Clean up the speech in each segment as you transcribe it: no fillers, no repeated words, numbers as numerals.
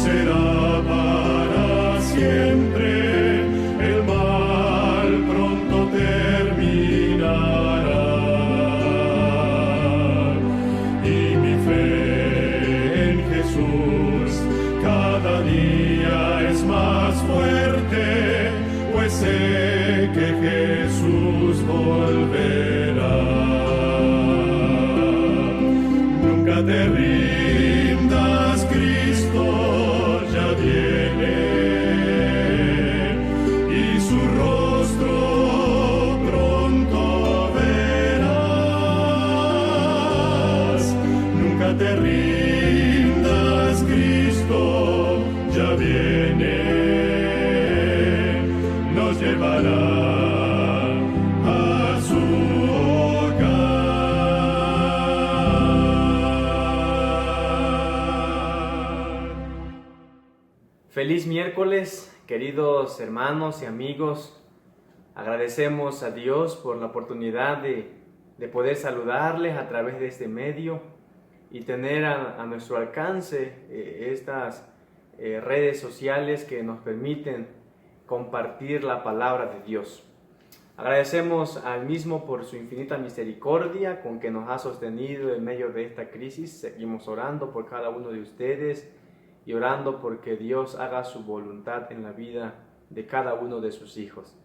será para siempre, el mal pronto terminará. Y mi fe en Jesús cada día es más fuerte, pues sé que Jesús volverá. Nunca te rindas, Cristo ya viene, y su rostro pronto verás. Nunca te rindas, Cristo ya viene, nos llevará a su Feliz miércoles, queridos hermanos y amigos. Agradecemos a Dios por la oportunidad de poder saludarles a través de este medio y tener a nuestro alcance estas redes sociales que nos permiten compartir la palabra de Dios. Agradecemos al mismo por su infinita misericordia con que nos ha sostenido en medio de esta crisis. Seguimos orando por cada uno de ustedes y orando porque Dios haga su voluntad en la vida de cada uno de sus hijos.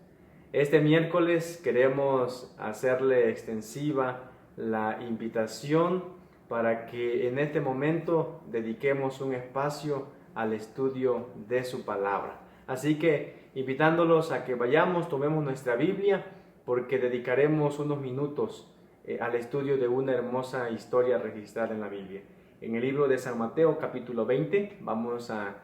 Este miércoles queremos hacerle extensiva la invitación para que en este momento dediquemos un espacio al estudio de su palabra. Así que invitándolos a que vayamos, tomemos nuestra Biblia, porque dedicaremos unos minutos al estudio de una hermosa historia registrada en la Biblia. En el libro de San Mateo, capítulo 20, vamos a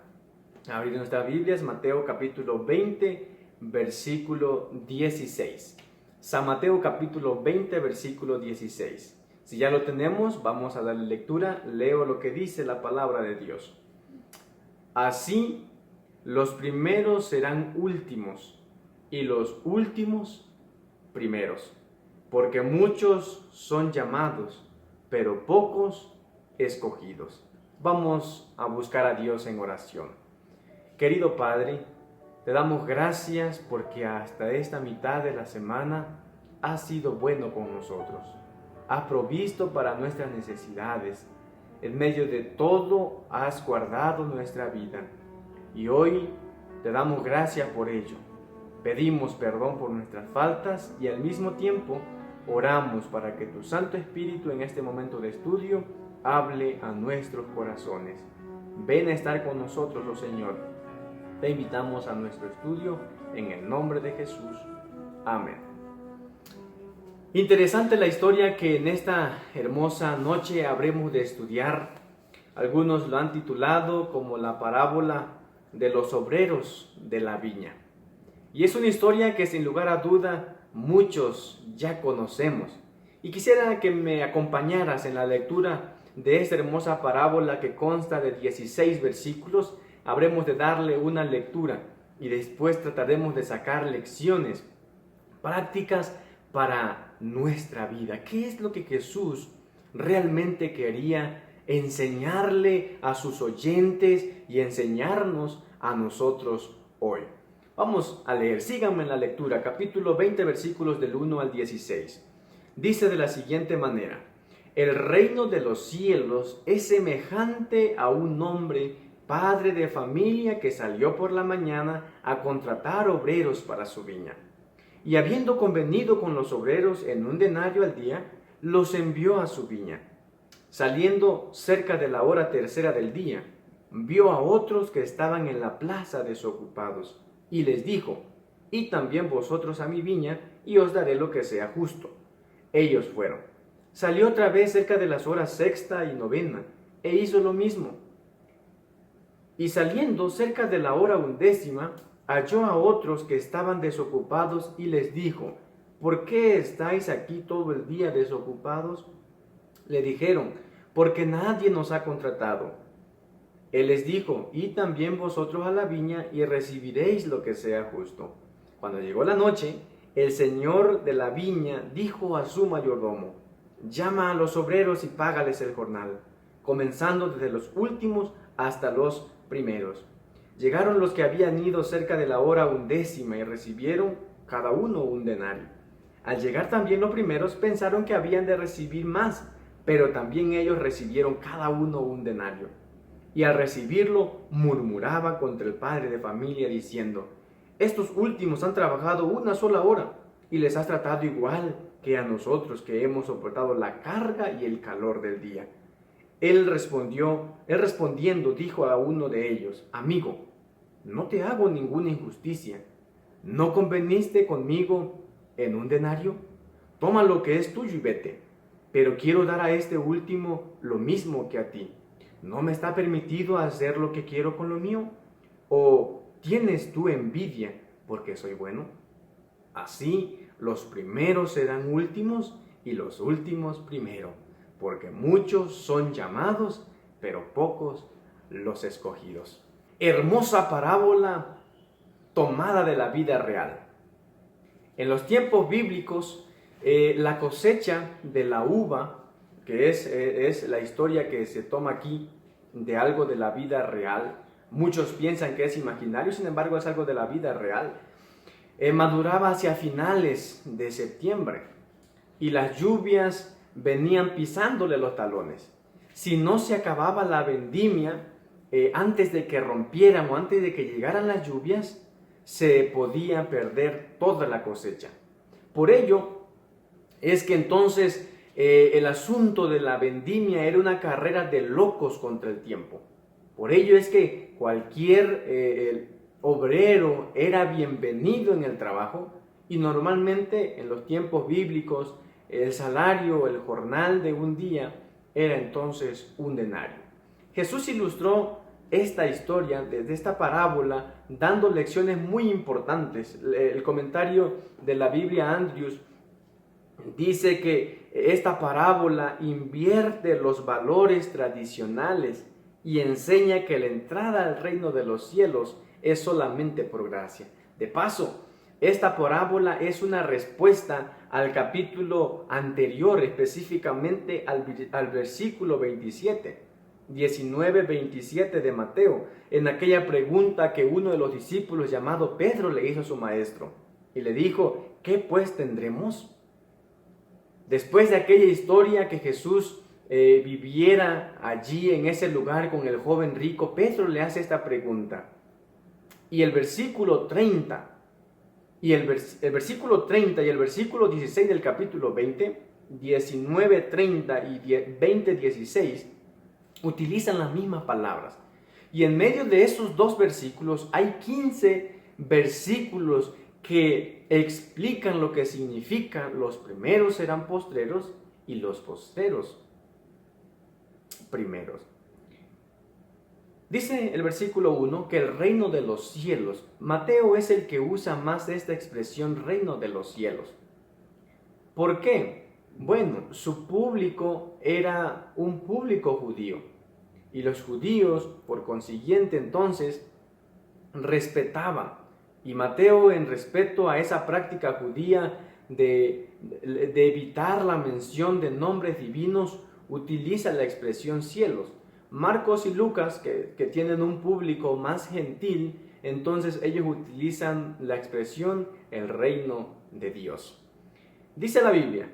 abrir nuestras Biblias, Mateo capítulo 20, versículo 16. San Mateo capítulo 20, versículo 16. Si ya lo tenemos, vamos a darle lectura. Leo lo que dice la palabra de Dios. Así, los primeros serán últimos, y los últimos primeros, porque muchos son llamados, pero pocos escogidos. Vamos a buscar a Dios en oración. Querido Padre, te damos gracias porque hasta esta mitad de la semana has sido bueno con nosotros. Has provisto para nuestras necesidades. En medio de todo has guardado nuestra vida. Y hoy te damos gracias por ello. Pedimos perdón por nuestras faltas y al mismo tiempo oramos para que tu Santo Espíritu en este momento de estudio hable a nuestros corazones. Ven a estar con nosotros, oh Señor. Te invitamos a nuestro estudio en el nombre de Jesús. Amén. Interesante la historia que en esta hermosa noche habremos de estudiar. Algunos lo han titulado como la parábola de los obreros de la viña. Y es una historia que sin lugar a duda muchos ya conocemos. Y quisiera que me acompañaras en la lectura de esta hermosa parábola que consta de 16 versículos. Habremos de darle una lectura y después trataremos de sacar lecciones prácticas para nuestra vida. ¿Qué es lo que Jesús realmente quería enseñarle a sus oyentes y enseñarnos a nosotros hoy? Vamos a leer, síganme en la lectura, capítulo 20, versículos del 1 al 16. Dice de la siguiente manera: el reino de los cielos es semejante a un hombre, padre de familia, que salió por la mañana a contratar obreros para su viña. Y habiendo convenido con los obreros en 1 denario al día, los envió a su viña. Saliendo cerca de la hora tercera del día, vio a otros que estaban en la plaza desocupados, y les dijo: id también vosotros a mi viña, y os daré lo que sea justo. Ellos fueron. Salió otra vez cerca de las horas sexta y novena, e hizo lo mismo. Y saliendo cerca de la hora 11, halló a otros que estaban desocupados, y les dijo: ¿por qué estáis aquí todo el día desocupados? Le dijeron: porque nadie nos ha contratado. Él les dijo: id también vosotros a la viña, y recibiréis lo que sea justo. Cuando llegó la noche, el señor de la viña dijo a su mayordomo: llama a los obreros y págales el jornal, comenzando desde los últimos hasta los primeros. Llegaron los que habían ido cerca de la hora 11 y recibieron cada uno un denario. Al llegar también los primeros pensaron que habían de recibir más, pero también ellos recibieron cada uno un denario. Y al recibirlo murmuraba contra el padre de familia diciendo: estos últimos han trabajado una sola hora y les has tratado igual que a nosotros, que hemos soportado la carga y el calor del día. Él respondiendo dijo a uno de ellos: amigo, no te hago ninguna injusticia. ¿No conveniste conmigo en un denario? Toma lo que es tuyo y vete. Pero quiero dar a este último lo mismo que a ti. ¿No me está permitido hacer lo que quiero con lo mío? ¿O tienes tú envidia porque soy bueno? Así los primeros serán últimos y los últimos primero, porque muchos son llamados, pero pocos los escogidos. Hermosa parábola tomada de la vida real. En los tiempos bíblicos, la cosecha de la uva, que es la historia que se toma aquí de algo de la vida real, muchos piensan que es imaginario, sin embargo es algo de la vida real, maduraba hacia finales de septiembre y las lluvias venían pisándole los talones. Si no se acababa la vendimia, antes de que rompieran o antes de que llegaran las lluvias, se podía perder toda la cosecha. Por ello es que entonces el asunto de la vendimia era una carrera de locos contra el tiempo. Por ello es que cualquier obrero era bienvenido en el trabajo, y normalmente en los tiempos bíblicos el salario, el jornal de un día era entonces un denario. Jesús ilustró esta historia desde esta parábola dando lecciones muy importantes. El comentario de la Biblia Andrews dice que esta parábola invierte los valores tradicionales y enseña que la entrada al reino de los cielos es solamente por gracia. De paso, esta parábola es una respuesta al capítulo anterior, específicamente al versículo 19-27 de Mateo, en aquella pregunta que uno de los discípulos llamado Pedro le hizo a su maestro. Y le dijo: ¿qué pues tendremos? Después de aquella historia que Jesús viviera allí en ese lugar con el joven rico, Pedro le hace esta pregunta. Y el versículo 30 y el versículo 16 del capítulo 20, 19:30 y 20:16, utilizan las mismas palabras. Y en medio de esos dos versículos hay 15 versículos que explican lo que significa: los primeros serán postreros y los postreros primeros. Dice el versículo 1 que el reino de los cielos, Mateo es el que usa más esta expresión, reino de los cielos. ¿Por qué? Bueno, su público era un público judío, y los judíos, por consiguiente, entonces, respetaban. Y Mateo, en respeto a esa práctica judía de evitar la mención de nombres divinos, utiliza la expresión cielos. Marcos y Lucas, que tienen un público más gentil, entonces ellos utilizan la expresión el reino de Dios. Dice la Biblia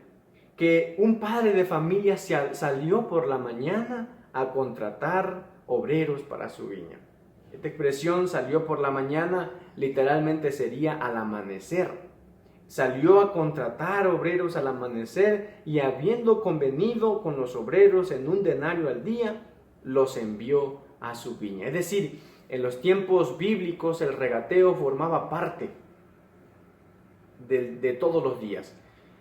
que un padre de familia salió por la mañana a contratar obreros para su viña. Esta expresión, salió por la mañana, literalmente sería al amanecer. Salió a contratar obreros al amanecer, y habiendo convenido con los obreros en un denario al día, los envió a su viña. Es decir, en los tiempos bíblicos el regateo formaba parte de todos los días.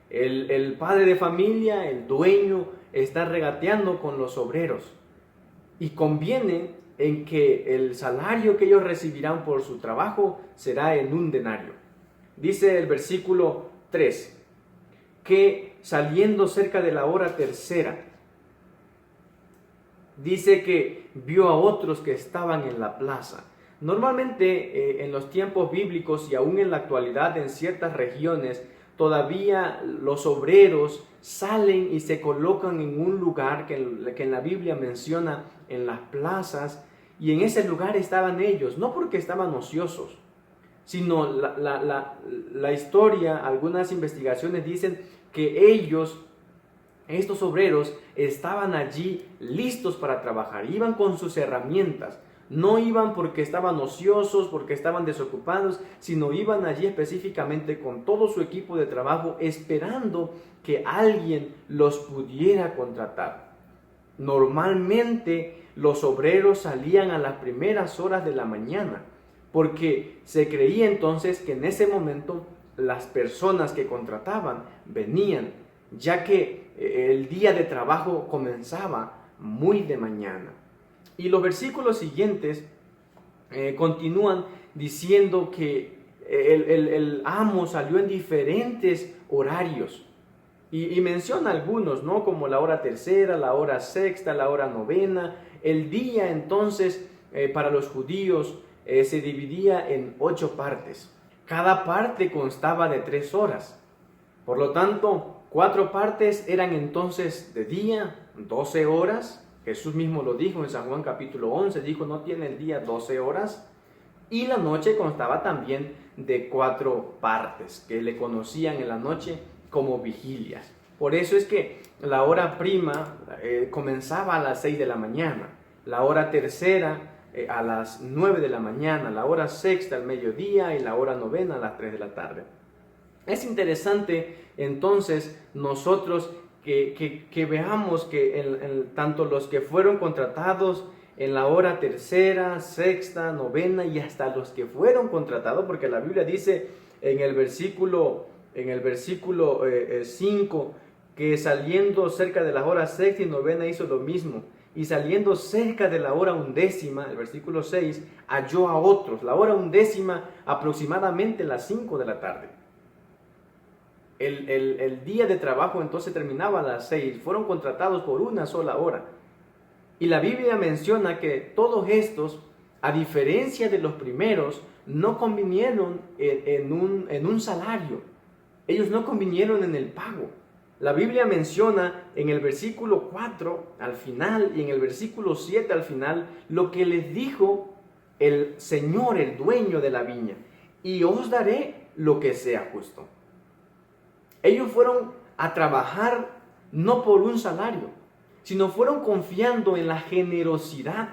El padre de familia, el dueño, está regateando con los obreros, y conviene en que el salario que ellos recibirán por su trabajo será en un denario. Dice el versículo 3 que saliendo cerca de la hora tercera, dice que vio a otros que estaban en la plaza. Normalmente en los tiempos bíblicos y aún en la actualidad en ciertas regiones, todavía los obreros salen y se colocan en un lugar que en la Biblia menciona en las plazas, y en ese lugar estaban ellos, no porque estaban ociosos, sino la historia, algunas investigaciones dicen que ellos, estos obreros, estaban allí listos para trabajar, iban con sus herramientas. No iban porque estaban ociosos, porque estaban desocupados, sino iban allí específicamente con todo su equipo de trabajo, esperando que alguien los pudiera contratar. Normalmente los obreros salían a las primeras horas de la mañana, porque se creía entonces que en ese momento las personas que contrataban venían, ya que el día de trabajo comenzaba muy de mañana. Y los versículos siguientes continúan diciendo que el amo salió en diferentes horarios. Y menciona algunos, ¿no? Como la hora tercera, la hora sexta, la hora novena. El día entonces para los judíos se dividía en 8 partes. Cada parte constaba de 3 horas. Por lo tanto, 4 partes eran entonces de día, 12 horas. Jesús mismo lo dijo en San Juan capítulo 11, dijo, no tiene el día 12 horas. Y la noche constaba también de 4 partes, que le conocían en la noche como vigilias. Por eso es que la hora prima comenzaba a las 6 de la mañana, la hora tercera a las 9 de la mañana, la hora sexta al mediodía y la hora novena a las 3 de la tarde. Es interesante entonces nosotros que veamos que tanto los que fueron contratados en la hora tercera, sexta, novena y hasta los que fueron contratados, porque la Biblia dice en el versículo 5 que saliendo cerca de la hora sexta y novena hizo lo mismo, y saliendo cerca de la hora 11, el versículo 6, halló a otros, la hora 11 aproximadamente las 5 de la tarde. El día de trabajo entonces terminaba a las 6, fueron contratados por una sola hora. Y la Biblia menciona que todos estos, a diferencia de los primeros, no convinieron en un salario. Ellos no convinieron en el pago. La Biblia menciona en el versículo 4 al final y en el versículo 7 al final lo que les dijo el Señor, el dueño de la viña. Y os daré lo que sea justo. Ellos fueron a trabajar no por un salario, sino fueron confiando en la generosidad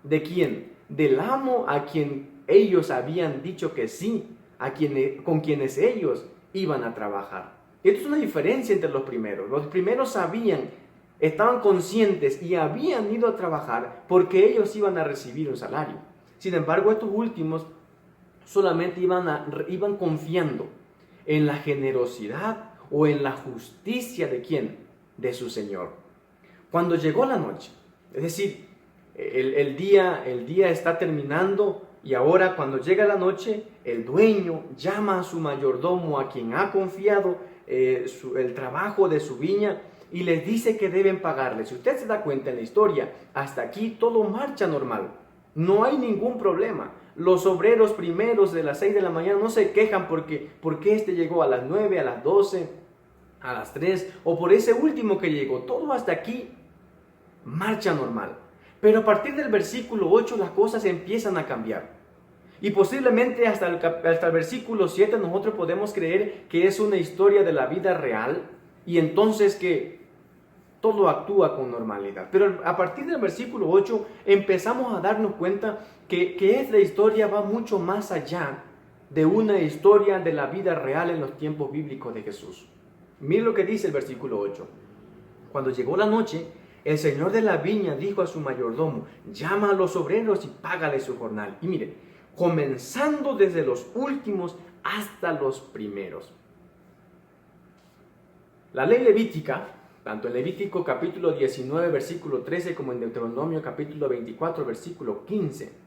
¿de quién? Del amo a quien ellos habían dicho que sí, con quienes ellos iban a trabajar. Esto es una diferencia entre los primeros. Los primeros sabían, estaban conscientes y habían ido a trabajar porque ellos iban a recibir un salario. Sin embargo, estos últimos solamente iban confiando en la generosidad o en la justicia ¿de quién? De su Señor. Cuando llegó la noche, es decir, el día está terminando y ahora cuando llega la noche, el dueño llama a su mayordomo a quien ha confiado el trabajo de su viña y les dice que deben pagarle. Si usted se da cuenta en la historia, hasta aquí todo marcha normal. No hay ningún problema. Los obreros primeros de las 6 de la mañana no se quejan porque este llegó a las 9, a las 12, a las 3 o por ese último que llegó. Todo hasta aquí marcha normal. Pero a partir del versículo 8 las cosas empiezan a cambiar. Y posiblemente hasta el versículo 7 nosotros podemos creer que es una historia de la vida real y entonces que todo actúa con normalidad. Pero a partir del versículo 8 empezamos a darnos cuenta que esta historia va mucho más allá de una historia de la vida real en los tiempos bíblicos de Jesús. Miren lo que dice el versículo 8. Cuando llegó la noche, el señor de la viña dijo a su mayordomo, llama a los obreros y págale su jornal. Y miren, comenzando desde los últimos hasta los primeros. La ley levítica, tanto en Levítico capítulo 19, versículo 13, como en Deuteronomio capítulo 24, versículo 15,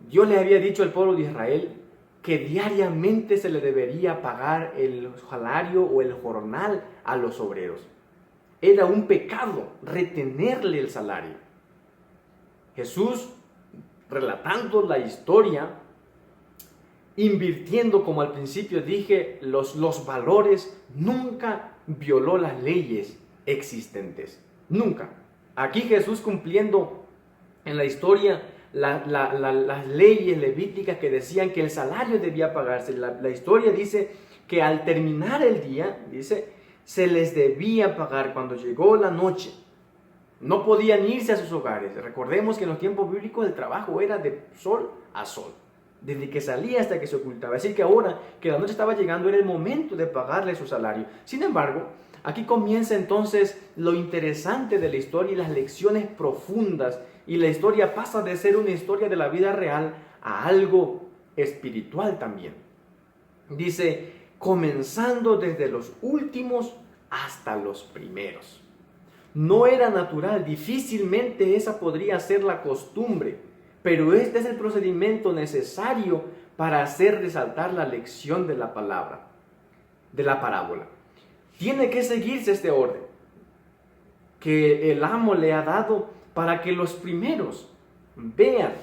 Dios le había dicho al pueblo de Israel que diariamente se le debería pagar el salario o el jornal a los obreros. Era un pecado retenerle el salario. Jesús, relatando la historia, invirtiendo, como al principio dije, los valores, nunca violó las leyes existentes. Nunca. Aquí Jesús cumpliendo en la historia las leyes levíticas que decían que el salario debía pagarse. La historia dice que al terminar el día, dice, se les debía pagar cuando llegó la noche. No podían irse a sus hogares. Recordemos que en los tiempos bíblicos el trabajo era de sol a sol, desde que salía hasta que se ocultaba. Así que ahora que la noche estaba llegando era el momento de pagarle su salario. Sin embargo, aquí comienza entonces lo interesante de la historia y las lecciones profundas. Y la historia pasa de ser una historia de la vida real a algo espiritual también. Dice, comenzando desde los últimos hasta los primeros. No era natural, difícilmente esa podría ser la costumbre, pero este es el procedimiento necesario para hacer resaltar la lección de la palabra, de la parábola. Tiene que seguirse este orden que el amo le ha dado para que los primeros vean.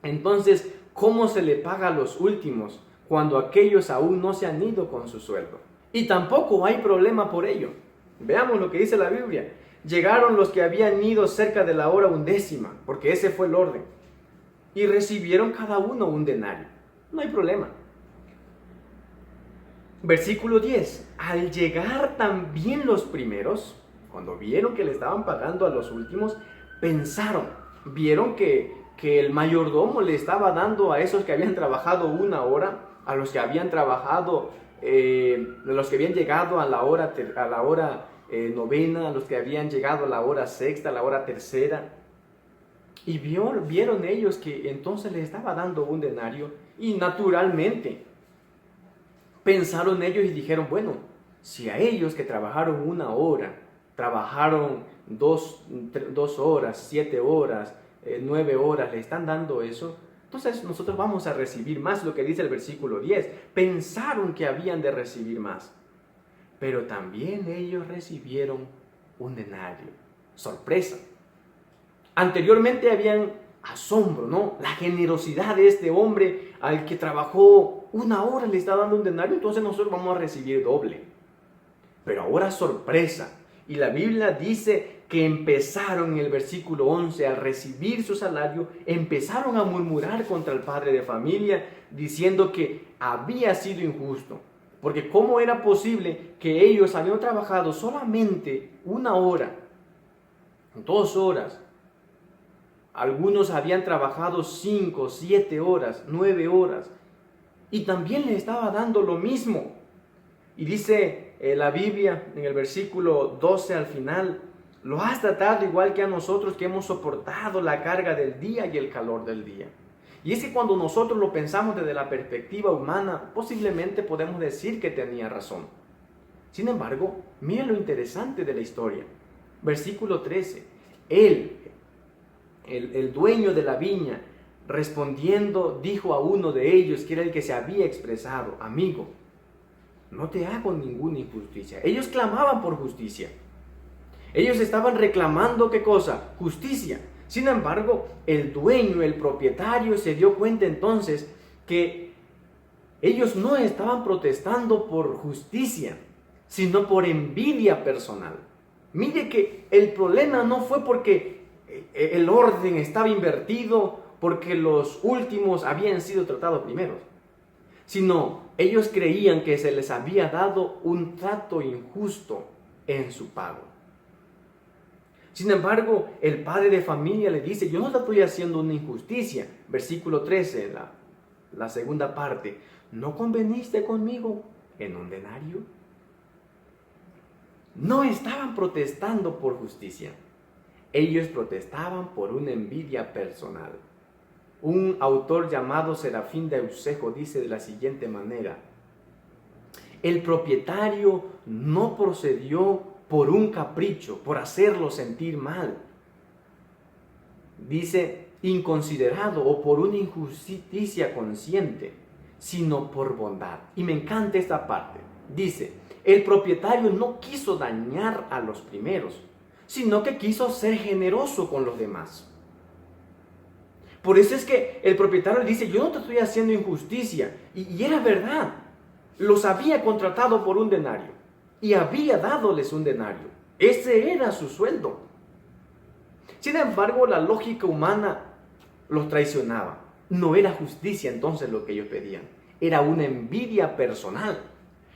Entonces, ¿cómo se le paga a los últimos cuando aquellos aún no se han ido con su sueldo? Y tampoco hay problema por ello. Veamos lo que dice la Biblia. Llegaron los que habían ido cerca de la hora 11ª, porque ese fue el orden, y recibieron cada uno un denario. No hay problema. Versículo 10. Al llegar también los primeros, cuando vieron que le estaban pagando a los últimos, vieron que el mayordomo le estaba dando a esos que habían trabajado 1 hora, a los que habían trabajado, los que habían llegado a la hora novena, a los que habían llegado a la hora sexta, a la hora tercera. Y vieron ellos que entonces les estaba dando un denario, y naturalmente pensaron ellos y dijeron, bueno, si a ellos que trabajaron 1 hora, trabajaron 2 horas, 7 horas, 9 horas, le están dando eso, entonces nosotros vamos a recibir más, lo que dice el versículo 10. Pensaron que habían de recibir más, pero también ellos recibieron un denario. Sorpresa. Anteriormente habían asombro, ¿no? La generosidad de este hombre al que trabajó 1 hora le está dando un denario, entonces nosotros vamos a recibir doble. Pero ahora sorpresa. Y la Biblia dice que empezaron en el versículo 11, al recibir su salario, empezaron a murmurar contra el padre de familia, diciendo que había sido injusto. Porque ¿cómo era posible que ellos habían trabajado solamente 1 hora, 2 horas? Algunos habían trabajado 5, 7 horas, 9 horas. Y también les estaba dando lo mismo. Y dice la Biblia en el versículo 12 al final, lo has tratado igual que a nosotros que hemos soportado la carga del día y el calor del día. Y es que cuando nosotros lo pensamos desde la perspectiva humana, posiblemente podemos decir que tenía razón. Sin embargo, miren lo interesante de la historia. Versículo 13, el dueño de la viña, respondiendo, dijo a uno de ellos, que era el que se había expresado, amigo, no te hago ninguna injusticia. Ellos clamaban por justicia. Ellos estaban reclamando, ¿qué cosa? Justicia. Sin embargo, el dueño, el propietario, se dio cuenta entonces que ellos no estaban protestando por justicia, sino por envidia personal. Mire que el problema no fue porque el orden estaba invertido, porque los últimos habían sido tratados primeros, sino ellos creían que se les había dado un trato injusto en su pago. Sin embargo, el padre de familia le dice, yo no te estoy haciendo una injusticia. Versículo 13, la segunda parte, ¿no conveniste conmigo en un denario? No estaban protestando por justicia. Ellos protestaban por una envidia personal. Un autor llamado Serafín de Eusejo dice de la siguiente manera, el propietario no procedió por un capricho, por hacerlo sentir mal. Dice, inconsiderado o por una injusticia consciente, sino por bondad. Y me encanta esta parte. Dice, el propietario no quiso dañar a los primeros, sino que quiso ser generoso con los demás. Por eso es que el propietario le dice, yo no te estoy haciendo injusticia. Y era verdad. Los había contratado por un denario y había dádoles un denario. Ese era su sueldo. Sin embargo, la lógica humana los traicionaba. No era justicia entonces lo que ellos pedían, era una envidia personal,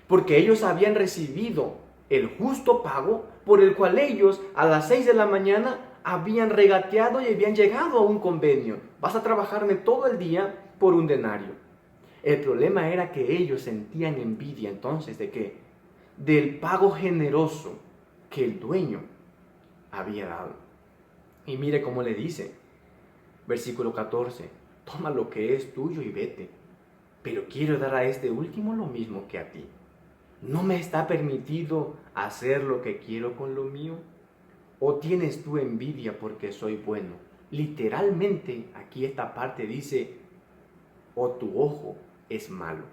porque ellos habían recibido el justo pago por el cual ellos a las 6 de la mañana habían regateado y habían llegado a un convenio. Vas a trabajarme todo el día por un denario. El problema era que ellos sentían envidia entonces ¿de qué? Del pago generoso que el dueño había dado. Y mire cómo le dice, versículo 14, toma lo que es tuyo y vete, pero quiero dar a este último lo mismo que a ti. ¿No me está permitido hacer lo que quiero con lo mío? ¿O tienes tú envidia porque soy bueno? Literalmente aquí esta parte dice, o tu ojo es malo.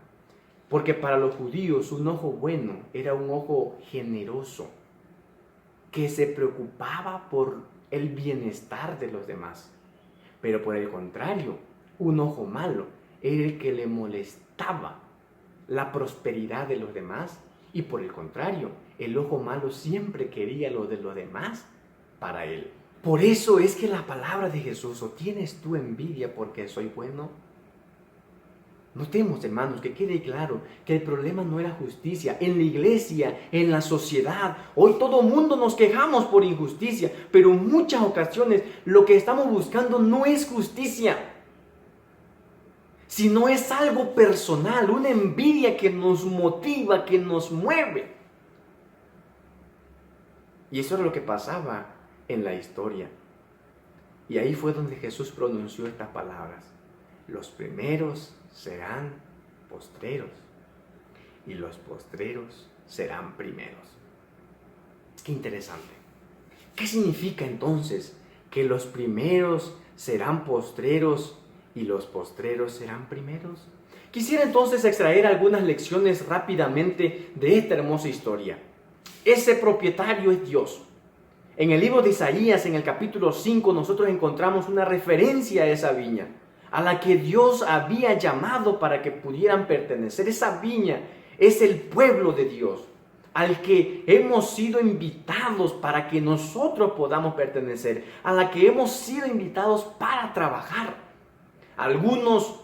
Porque para los judíos un ojo bueno era un ojo generoso, que se preocupaba por el bienestar de los demás. Pero por el contrario, un ojo malo era el que le molestaba la prosperidad de los demás, y por el contrario, el ojo malo siempre quería lo de los demás para él. Por eso es que la palabra de Jesús, ¿o tienes tú envidia porque soy bueno? Notemos, hermanos, que quede claro que el problema no era justicia. En la iglesia, en la sociedad, hoy todo mundo nos quejamos por injusticia, pero en muchas ocasiones lo que estamos buscando no es justicia, sino es algo personal, una envidia que nos motiva, que nos mueve. Y eso era lo que pasaba en la historia. Y ahí fue donde Jesús pronunció estas palabras: los primeros serán postreros y los postreros serán primeros. Qué interesante. ¿Qué significa entonces que los primeros serán postreros y los postreros serán primeros? Quisiera entonces extraer algunas lecciones rápidamente de esta hermosa historia. Ese propietario es Dios. En el libro de Isaías, en el capítulo 5, nosotros encontramos una referencia a esa viña, a la que Dios había llamado para que pudieran pertenecer. Esa viña es el pueblo de Dios, al que hemos sido invitados para que nosotros podamos pertenecer, a la que hemos sido invitados para trabajar. Algunos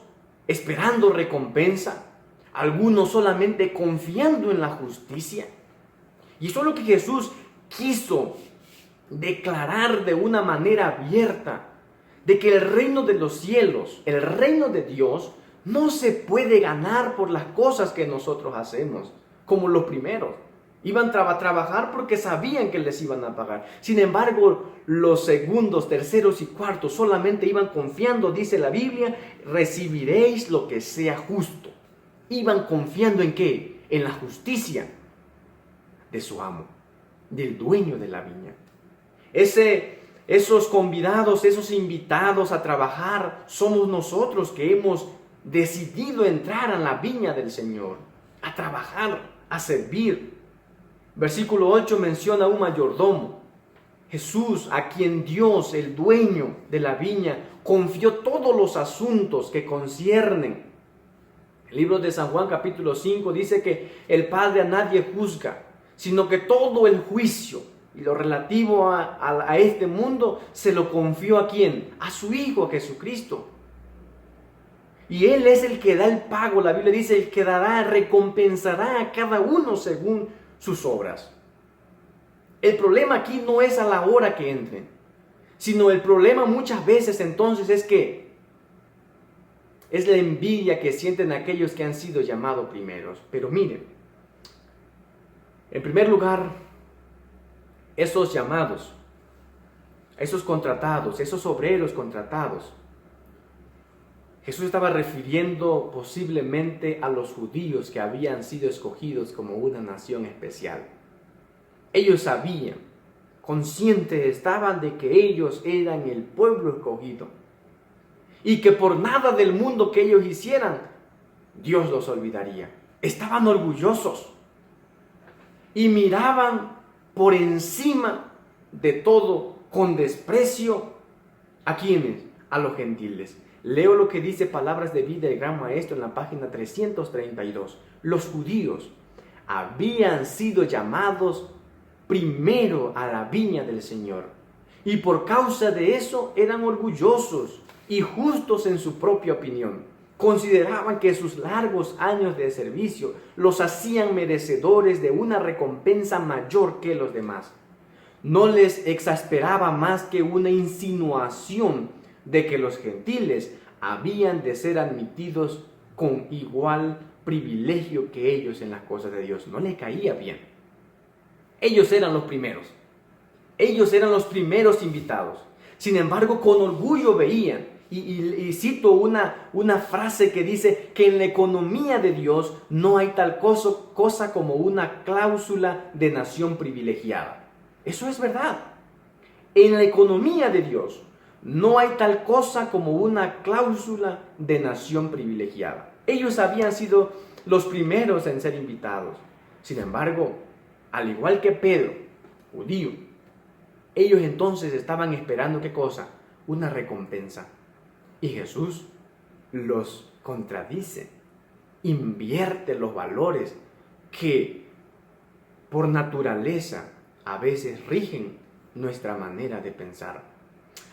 esperando recompensa, algunos solamente confiando en la justicia. Y eso es lo que Jesús quiso declarar de una manera abierta, de que el reino de los cielos, el reino de Dios, no se puede ganar por las cosas que nosotros hacemos, como los primeros. Iban a trabajar porque sabían que les iban a pagar. Sin embargo, los segundos, terceros y cuartos solamente iban confiando, dice la Biblia, recibiréis lo que sea justo. Iban confiando ¿en qué? En la justicia de su amo, del dueño de la viña. Esos convidados, esos invitados a trabajar, somos nosotros que hemos decidido entrar a la viña del Señor, a trabajar, a servir. Versículo 8 menciona a un mayordomo, Jesús, a quien Dios, el dueño de la viña, confió todos los asuntos que conciernen. El libro de San Juan capítulo 5 dice que el Padre a nadie juzga, sino que todo el juicio y lo relativo a este mundo se lo confió ¿a quién? A su Hijo, a Jesucristo. Y Él es el que da el pago. La Biblia dice, el que dará, recompensará a cada uno según sus obras. El problema aquí no es a la hora que entren, sino el problema muchas veces entonces es que es la envidia que sienten aquellos que han sido llamados primeros. Pero miren, en primer lugar, esos llamados, esos contratados, esos obreros contratados, Jesús estaba refiriendo posiblemente a los judíos que habían sido escogidos como una nación especial. Ellos sabían, conscientes estaban de que ellos eran el pueblo escogido y que por nada del mundo que ellos hicieran, Dios los olvidaría. Estaban orgullosos y miraban por encima de todo con desprecio ¿a quiénes? A los gentiles. Leo lo que dice Palabras de Vida del Gran Maestro en la página 332. Los judíos habían sido llamados primero a la viña del Señor. Y por causa de eso eran orgullosos y justos en su propia opinión. Consideraban que sus largos años de servicio los hacían merecedores de una recompensa mayor que los demás. No les exasperaba más que una insinuación de que los gentiles habían de ser admitidos con igual privilegio que ellos en las cosas de Dios. No les caía bien. Ellos eran los primeros. Ellos eran los primeros invitados. Sin embargo, con orgullo veían, y cito una frase que dice que en la economía de Dios no hay tal cosa como una cláusula de nación privilegiada. Eso es verdad. En la economía de Dios no hay tal cosa como una cláusula de nación privilegiada. Ellos habían sido los primeros en ser invitados. Sin embargo, al igual que Pedro, judío, ellos entonces estaban esperando ¿qué cosa? Una recompensa. Y Jesús los contradice, invierte los valores que por naturaleza a veces rigen nuestra manera de pensar.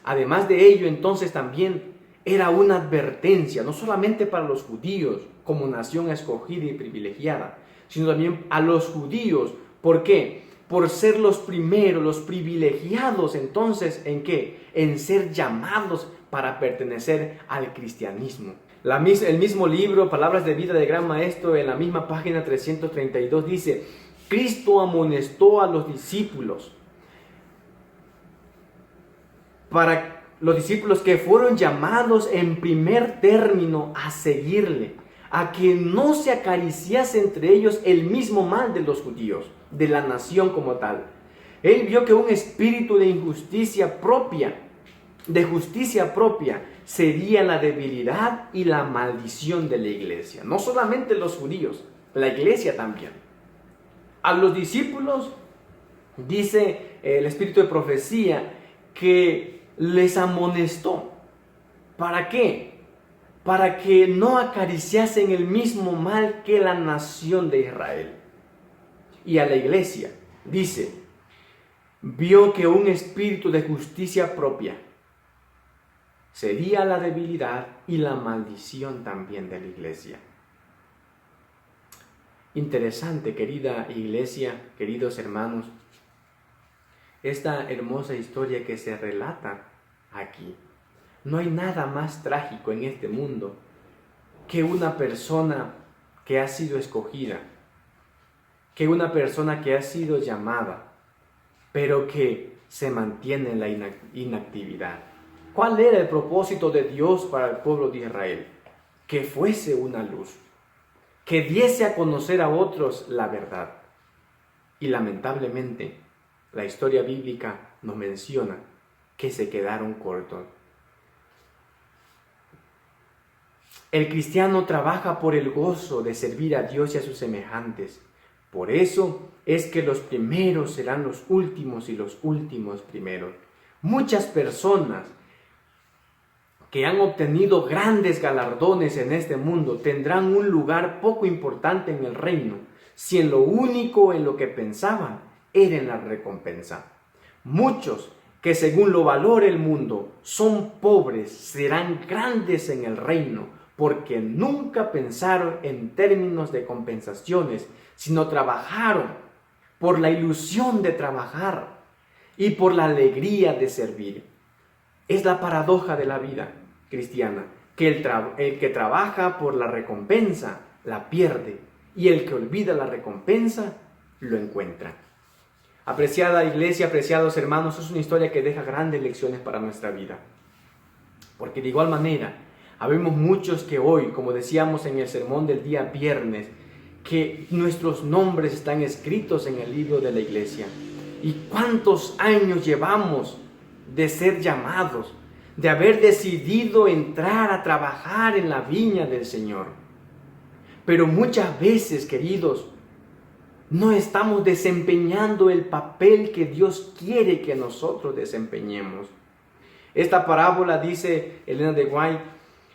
Además de ello, entonces también era una advertencia, no solamente para los judíos como nación escogida y privilegiada, sino también a los judíos. ¿Por qué? Por ser los primeros, los privilegiados, entonces, ¿en qué? En ser llamados para pertenecer al cristianismo. El mismo libro, Palabras de Vida del Gran Maestro, en la misma página 332 dice: Cristo amonestó a los discípulos, para los discípulos que fueron llamados en primer término a seguirle, a que no se acariciase entre ellos el mismo mal de los judíos, de la nación como tal. Él vio que un espíritu de justicia propia sería la debilidad y la maldición de la iglesia. No solamente los judíos, la iglesia también. A los discípulos, dice el espíritu de profecía, que les amonestó. ¿Para qué? Para que no acariciasen el mismo mal que la nación de Israel. Y a la iglesia, dice, vio que un espíritu de justicia propia sería la debilidad y la maldición también de la iglesia. Interesante, querida iglesia, queridos hermanos, esta hermosa historia que se relata aquí. No hay nada más trágico en este mundo que una persona que ha sido escogida, que una persona que ha sido llamada, pero que se mantiene en la inactividad. ¿Cuál era el propósito de Dios para el pueblo de Israel? Que fuese una luz, que diese a conocer a otros la verdad. Y lamentablemente, la historia bíblica nos menciona que se quedaron cortos. El cristiano trabaja por el gozo de servir a Dios y a sus semejantes. Por eso es que los primeros serán los últimos y los últimos primeros. Muchas personas que han obtenido grandes galardones en este mundo tendrán un lugar poco importante en el reino, si en lo único en lo que pensaban era en la recompensa. Muchos que según lo valore el mundo son pobres serán grandes en el reino, porque nunca pensaron en términos de compensaciones, sino trabajaron por la ilusión de trabajar y por la alegría de servir. Es la paradoja de la vida cristiana, que el que trabaja por la recompensa la pierde, y el que olvida la recompensa lo encuentra. Apreciada iglesia, apreciados hermanos, es una historia que deja grandes lecciones para nuestra vida. Porque de igual manera, habemos muchos que hoy, como decíamos en el sermón del día viernes, que nuestros nombres están escritos en el libro de la iglesia. ¿Y cuántos años llevamos de ser llamados, de haber decidido entrar a trabajar en la viña del Señor? Pero muchas veces, queridos, no estamos desempeñando el papel que Dios quiere que nosotros desempeñemos. Esta parábola, dice Elena de White,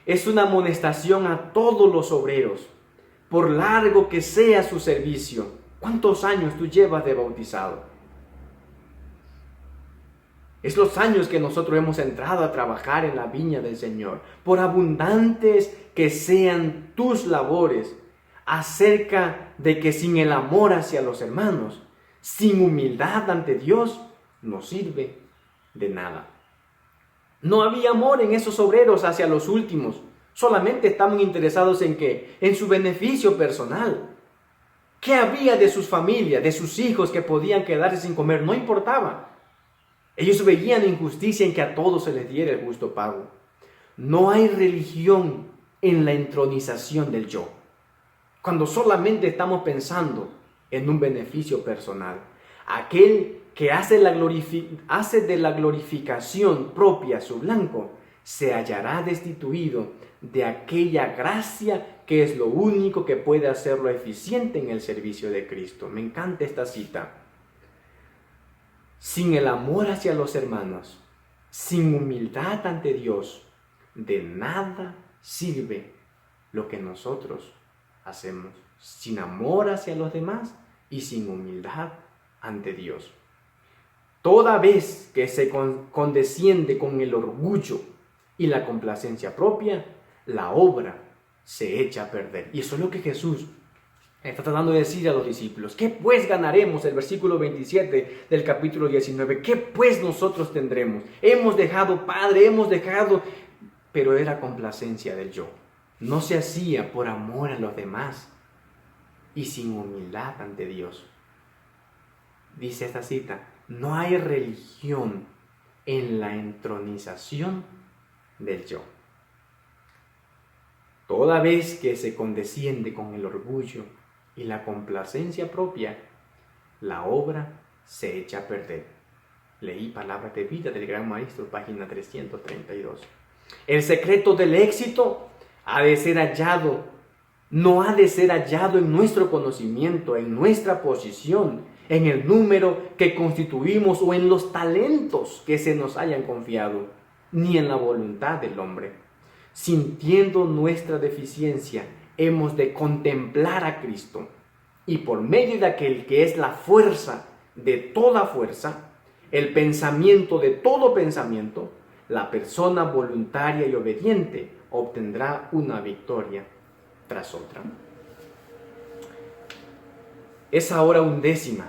es una amonestación a todos los obreros, por largo que sea su servicio. ¿Cuántos años tú llevas de bautizado? Es los años que nosotros hemos entrado a trabajar en la viña del Señor. Por abundantes que sean tus labores, acerca de que sin el amor hacia los hermanos, sin humildad ante Dios, no sirve de nada. No había amor en esos obreros hacia los últimos. Solamente estaban interesados en ¿qué? En su beneficio personal. ¿Qué había de sus familias, de sus hijos que podían quedarse sin comer? No importaba. Ellos veían injusticia en que a todos se les diera el justo pago. No hay religión en la entronización del yo, cuando solamente estamos pensando en un beneficio personal. Aquel que hace de la glorificación propia su blanco, se hallará destituido de aquella gracia que es lo único que puede hacerlo eficiente en el servicio de Cristo. Me encanta esta cita. Sin el amor hacia los hermanos, sin humildad ante Dios, de nada sirve lo que nosotros hacemos. Sin amor hacia los demás y sin humildad ante Dios. Toda vez que se condesciende con el orgullo y la complacencia propia, la obra se echa a perder. Y eso es lo que Jesús está tratando de decir a los discípulos. ¿Qué pues ganaremos? El versículo 27 del capítulo 19. ¿Qué pues nosotros tendremos? Hemos dejado Padre, pero era complacencia del yo. No se hacía por amor a los demás y sin humildad ante Dios. Dice esta cita, no hay religión en la entronización del yo. Toda vez que se condesciende con el orgullo y la complacencia propia, la obra se echa a perder. Leí Palabras de Vida del Gran Maestro, página 332. El secreto del éxito no ha de ser hallado en nuestro conocimiento, en nuestra posición, en el número que constituimos o en los talentos que se nos hayan confiado, ni en la voluntad del hombre. Sintiendo nuestra deficiencia, hemos de contemplar a Cristo y por medio de aquel que es la fuerza de toda fuerza, el pensamiento de todo pensamiento, la persona voluntaria y obediente obtendrá una victoria tras otra. Esa hora 11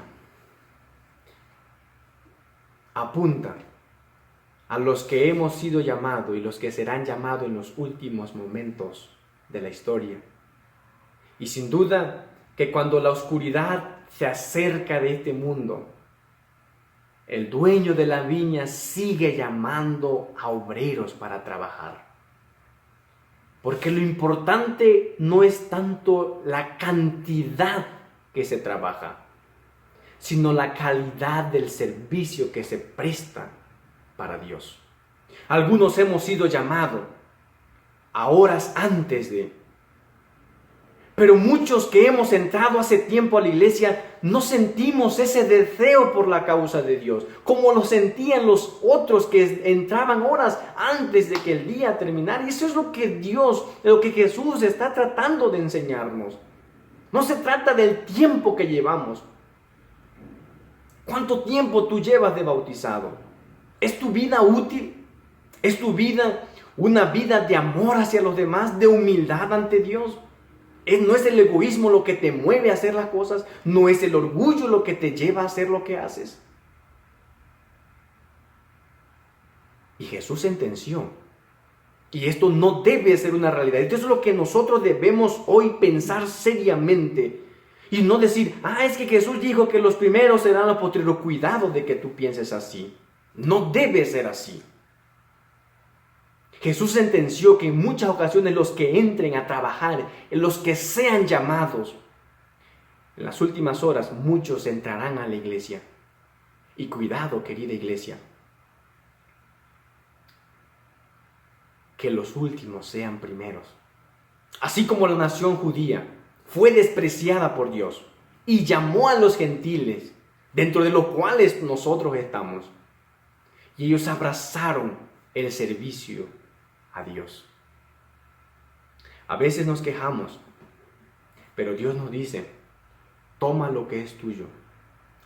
apunta a los que hemos sido llamados y los que serán llamados en los últimos momentos de la historia. Y sin duda que cuando la oscuridad se acerca de este mundo, el dueño de la viña sigue llamando a obreros para trabajar. Porque lo importante no es tanto la cantidad que se trabaja, sino la calidad del servicio que se presta para Dios. Algunos hemos sido llamados a horas antes de, pero muchos que hemos entrado hace tiempo a la iglesia no sentimos ese deseo por la causa de Dios, como lo sentían los otros que entraban horas antes de que el día terminara. Y eso es lo que Jesús está tratando de enseñarnos. No se trata del tiempo que llevamos. ¿Cuánto tiempo tú llevas de bautizado? ¿Es tu vida útil? ¿Es tu vida una vida de amor hacia los demás, de humildad ante Dios? ¿No es el egoísmo lo que te mueve a hacer las cosas? ¿No es el orgullo lo que te lleva a hacer lo que haces? Y Jesús sentenció. Y esto no debe ser una realidad. Esto es lo que nosotros debemos hoy pensar seriamente. Y no decir, es que Jesús dijo que los primeros serán los postreros. Cuidado de que tú pienses así. No debe ser así. Jesús sentenció que en muchas ocasiones los que entren a trabajar, los que sean llamados, en las últimas horas muchos entrarán a la iglesia. Y cuidado, querida iglesia, que los últimos sean primeros. Así como la nación judía fue despreciada por Dios y llamó a los gentiles, dentro de los cuales nosotros estamos, y ellos abrazaron el servicio a Dios. A veces nos quejamos, pero Dios nos dice, toma lo que es tuyo,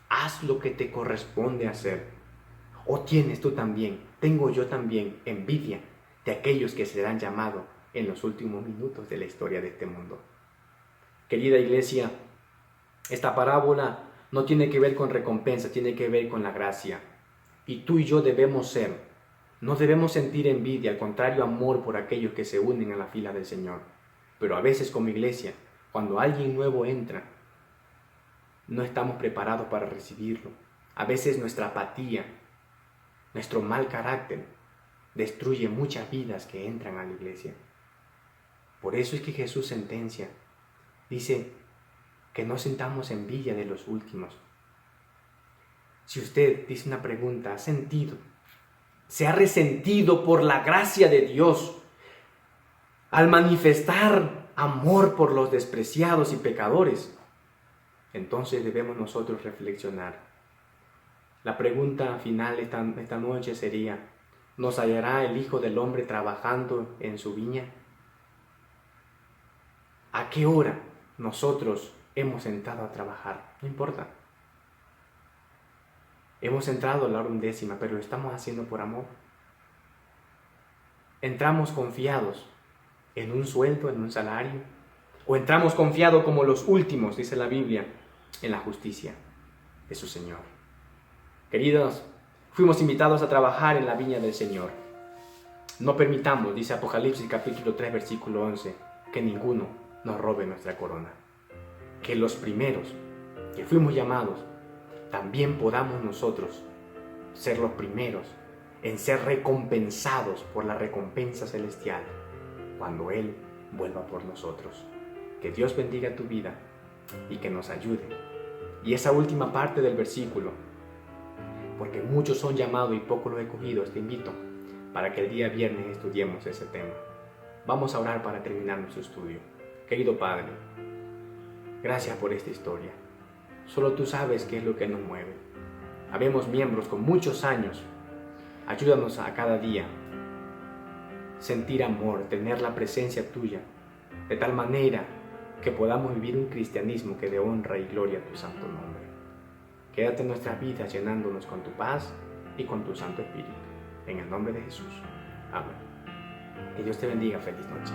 haz lo que te corresponde hacer. ¿O tienes tú también, tengo yo también envidia de aquellos que serán llamados en los últimos minutos de la historia de este mundo? Querida iglesia, esta parábola no tiene que ver con recompensa, tiene que ver con la gracia. Y tú y yo debemos ser, no debemos sentir envidia, al contrario, amor por aquellos que se unen a la fila del Señor. Pero a veces como iglesia, cuando alguien nuevo entra, no estamos preparados para recibirlo. A veces nuestra apatía, nuestro mal carácter, destruye muchas vidas que entran a la iglesia. Por eso es que Jesús sentencia, dice que no sintamos envidia de los últimos. Si usted, dice una pregunta, ha sentido, se ha resentido por la gracia de Dios al manifestar amor por los despreciados y pecadores, entonces debemos nosotros reflexionar. La pregunta final esta noche sería, ¿nos hallará el Hijo del Hombre trabajando en su viña? ¿A qué hora nosotros hemos entrado a trabajar? No importa. Hemos entrado a la hora 11, pero lo estamos haciendo por amor. Entramos confiados en un sueldo, en un salario, o entramos confiados como los últimos, dice la Biblia, en la justicia de su Señor. Queridos, fuimos invitados a trabajar en la viña del Señor. No permitamos, dice Apocalipsis capítulo 3, versículo 11, que ninguno nos robe nuestra corona. Que los primeros que fuimos llamados, también podamos nosotros ser los primeros en ser recompensados por la recompensa celestial cuando Él vuelva por nosotros. Que Dios bendiga tu vida y que nos ayude. Y esa última parte del versículo, porque muchos son llamados y pocos los escogidos, te invito para que el día viernes estudiemos ese tema. Vamos a orar para terminar nuestro estudio. Querido Padre, gracias por esta historia. Solo tú sabes qué es lo que nos mueve. Habemos miembros con muchos años. Ayúdanos a cada día sentir amor, tener la presencia tuya, de tal manera que podamos vivir un cristianismo que dé honra y gloria a tu santo nombre. Quédate en nuestras vidas llenándonos con tu paz y con tu Santo Espíritu. En el nombre de Jesús. Amén. Que Dios te bendiga. Feliz noche.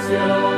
Anuncia